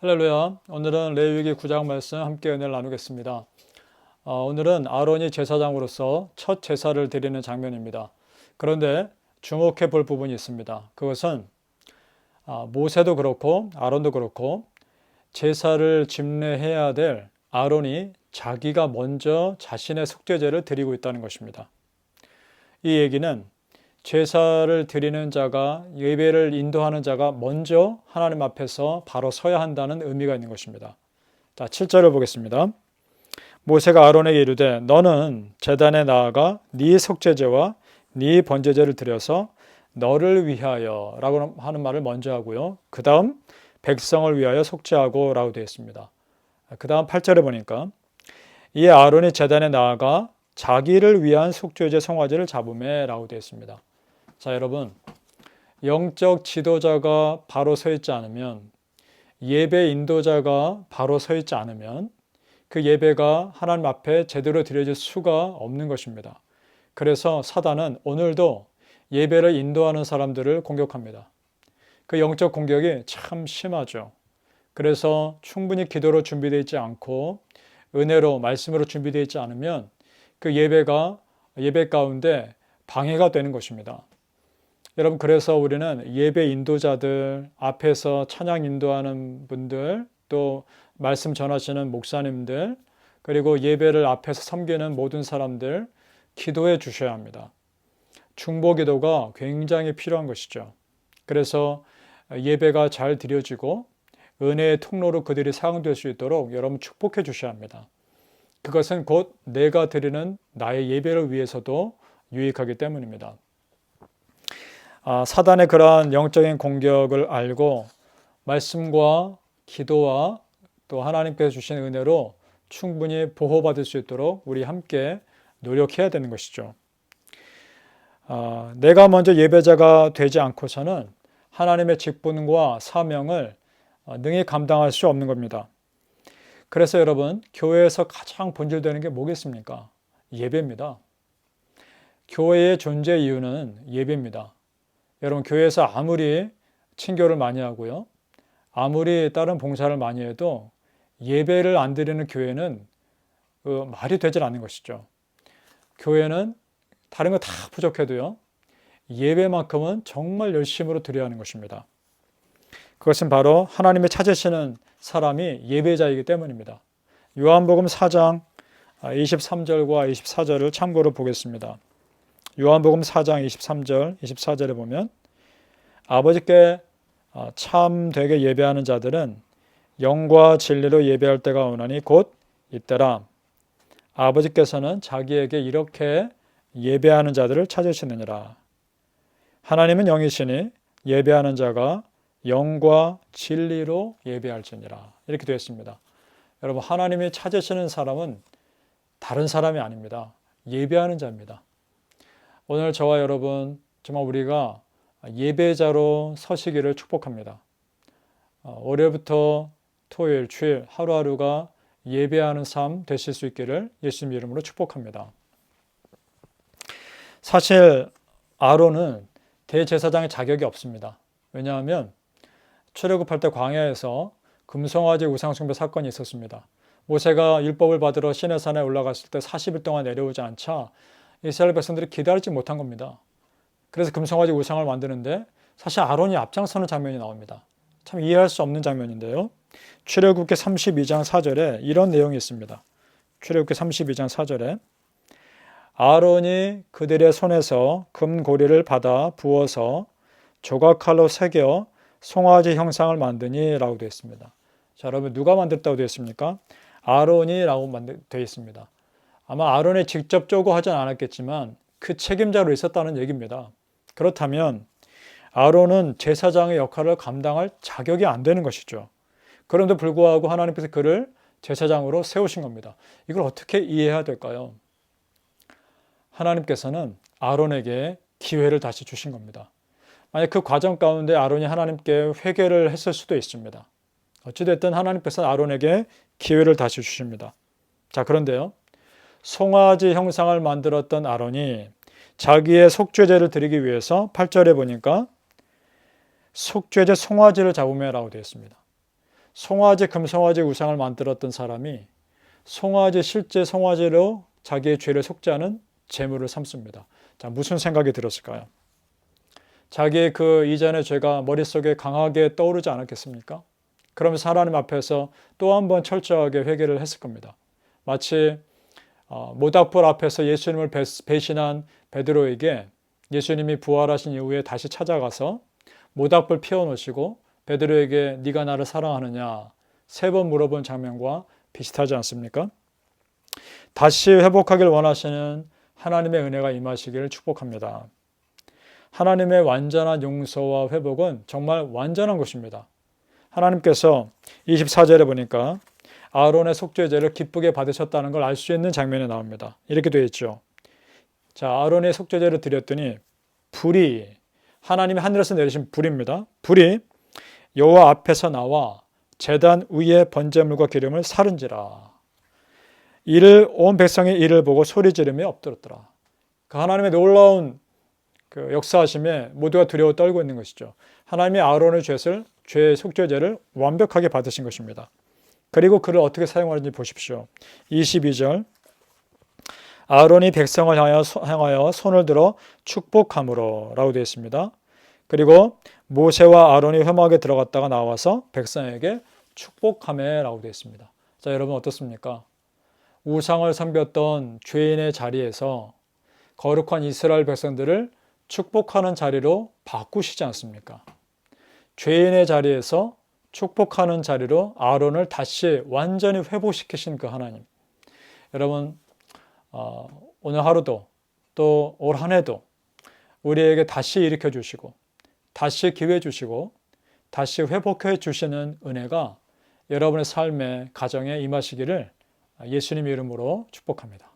할렐루야. 오늘은 레위기 9장 말씀 함께 은혜를 나누겠습니다. 오늘은 아론이 제사장으로서 첫 제사를 드리는 장면입니다. 그런데 주목해 볼 부분이 있습니다. 그것은 모세도 그렇고 아론도 그렇고 제사를 집례해야 될 아론이 자기가 먼저 자신의 속죄제를 드리고 있다는 것입니다. 이 얘기는 제사를 드리는 자가, 예배를 인도하는 자가 먼저 하나님 앞에서 바로 서야 한다는 의미가 있는 것입니다. 자, 7절을 보겠습니다. 모세가 아론에게 이르되 너는 제단에 나아가 네 속죄제와 네 번제제를 드려서 너를 위하여 라고 하는 말을 먼저 하고요. 그 다음 백성을 위하여 속죄하고 라고 되어 있습니다. 그 다음 8절에 보니까 이 아론이 제단에 나아가 자기를 위한 속죄제 송아지를 잡음에 라고 되어 있습니다. 자, 여러분, 영적 지도자가 바로 서 있지 않으면, 예배 인도자가 바로 서 있지 않으면 그 예배가 하나님 앞에 제대로 드려질 수가 없는 것입니다. 그래서 사단은 오늘도 예배를 인도하는 사람들을 공격합니다. 그 영적 공격이 참 심하죠. 그래서 충분히 기도로 준비되어 있지 않고 은혜로 말씀으로 준비되어 있지 않으면 그 예배가 예배 가운데 방해가 되는 것입니다. 여러분, 그래서 우리는 예배 인도자들, 앞에서 찬양 인도하는 분들, 또 말씀 전하시는 목사님들, 그리고 예배를 앞에서 섬기는 모든 사람들 기도해 주셔야 합니다. 중보 기도가 굉장히 필요한 것이죠. 그래서 예배가 잘 드려지고 은혜의 통로로 그들이 사용될 수 있도록 여러분 축복해 주셔야 합니다. 그것은 곧 내가 드리는 나의 예배를 위해서도 유익하기 때문입니다. 사단의 그러한 영적인 공격을 알고 말씀과 기도와 또 하나님께서 주신 은혜로 충분히 보호받을 수 있도록 우리 함께 노력해야 되는 것이죠. 내가 먼저 예배자가 되지 않고서는 하나님의 직분과 사명을 능히 감당할 수 없는 겁니다. 그래서 여러분, 교회에서 가장 본질되는 게 뭐겠습니까? 예배입니다. 교회의 존재 이유는 예배입니다. 여러분, 교회에서 아무리 친교를 많이 하고요, 아무리 다른 봉사를 많이 해도 예배를 안 드리는 교회는 말이 되질 않는 것이죠. 교회는 다른 거 다 부족해도요, 예배만큼은 정말 열심으로 드려야 하는 것입니다. 그것은 바로 하나님의 찾으시는 사람이 예배자이기 때문입니다. 요한복음 4장 23절과 24절을 참고로 보겠습니다. 요한복음 4장 23절, 24절에 보면 아버지께 참되게 예배하는 자들은 영과 진리로 예배할 때가 오나니 곧 이때라. 아버지께서는 자기에게 이렇게 예배하는 자들을 찾으시느니라. 하나님은 영이시니 예배하는 자가 영과 진리로 예배할지니라. 이렇게 되어 있습니다. 여러분, 하나님이 찾으시는 사람은 다른 사람이 아닙니다. 예배하는 자입니다. 오늘 저와 여러분 정말 우리가 예배자로 서시기를 축복합니다. 월요일부터 토요일, 주일 하루하루가 예배하는 삶 되실 수 있기를 예수님 이름으로 축복합니다. 사실 아론은 대제사장의 자격이 없습니다. 왜냐하면 출애굽할 때 광야에서 금송아지 우상숭배 사건이 있었습니다. 모세가 율법을 받으러 시내산에 올라갔을 때 40일 동안 내려오지 않자 이스라엘 백성들이 기다리지 못한 겁니다. 그래서 금송아지 우상을 만드는데 사실 아론이 앞장서는 장면이 나옵니다. 참 이해할 수 없는 장면인데요. 출애굽기 32장 4절에 이런 내용이 있습니다. 출애굽기 32장 4절에 아론이 그들의 손에서 금고리를 받아 부어서 조각칼로 새겨 송아지 형상을 만드니 라고 되어 있습니다. 자, 여러분, 누가 만들었다고 되어 있습니까? 아론이 라고 되어 있습니다. 아마 아론이 직접 쪼고 하진 않았겠지만 그 책임자로 있었다는 얘기입니다. 그렇다면 아론은 제사장의 역할을 감당할 자격이 안 되는 것이죠. 그런데 불구하고 하나님께서 그를 제사장으로 세우신 겁니다. 이걸 어떻게 이해해야 될까요? 하나님께서는 아론에게 기회를 다시 주신 겁니다. 만약 그 과정 가운데 아론이 하나님께 회개를 했을 수도 있습니다. 어찌됐든 하나님께서 아론에게 기회를 다시 주십니다. 자, 그런데요, 송아지 형상을 만들었던 아론이 자기의 속죄제를 드리기 위해서 8절에 보니까 속죄제 송아지를 잡으며라고 되어 있습니다. 송아지, 금송아지 우상을 만들었던 사람이 실제 송아지로 자기의 죄를 속죄하는 제물을 삼습니다. 자, 무슨 생각이 들었을까요? 자기의 그 이전의 죄가 머릿속에 강하게 떠오르지 않았겠습니까? 그러면서 하나님 앞에서 또 한 번 철저하게 회개를 했을 겁니다. 마치 모닥불 앞에서 예수님을 배신한 베드로에게 예수님이 부활하신 이후에 다시 찾아가서 모닥불 피워놓으시고 베드로에게 네가 나를 사랑하느냐 3번 물어본 장면과 비슷하지 않습니까? 다시 회복하길 원하시는 하나님의 은혜가 임하시기를 축복합니다. 하나님의 완전한 용서와 회복은 정말 완전한 것입니다. 하나님께서 24절에 보니까 아론의 속죄제를 기쁘게 받으셨다는 걸 알 수 있는 장면이 나옵니다. 이렇게 되어 있죠. 자, 아론의 속죄제를 드렸더니 불이, 하나님이 하늘에서 내리신 불입니다. 불이 여호와 앞에서 나와 제단 위에 번제물과 기름을 사른지라. 이를 온 백성이 이를 보고 소리 지르며 엎드렸더라. 그 하나님의 놀라운 그 역사하심에 모두가 두려워 떨고 있는 것이죠. 하나님이 아론의 죄의 속죄제를 완벽하게 받으신 것입니다. 그리고 그를 어떻게 사용하는지 보십시오. 22절 아론이 백성을 향하여 손을 들어 축복함으로 라고 되어 있습니다. 그리고 모세와 아론이 회막에 들어갔다가 나와서 백성에게 축복하매 라고 되어 있습니다. 자, 여러분 어떻습니까? 우상을 섬겼던 죄인의 자리에서 거룩한 이스라엘 백성들을 축복하는 자리로 바꾸시지 않습니까? 죄인의 자리에서 축복하는 자리로 아론을 다시 완전히 회복시키신 그 하나님. 여러분 오늘 하루도 또 올 한 해도 우리에게 다시 일으켜 주시고 다시 기회 주시고 다시 회복해 주시는 은혜가 여러분의 삶의 가정에 임하시기를 예수님의 이름으로 축복합니다.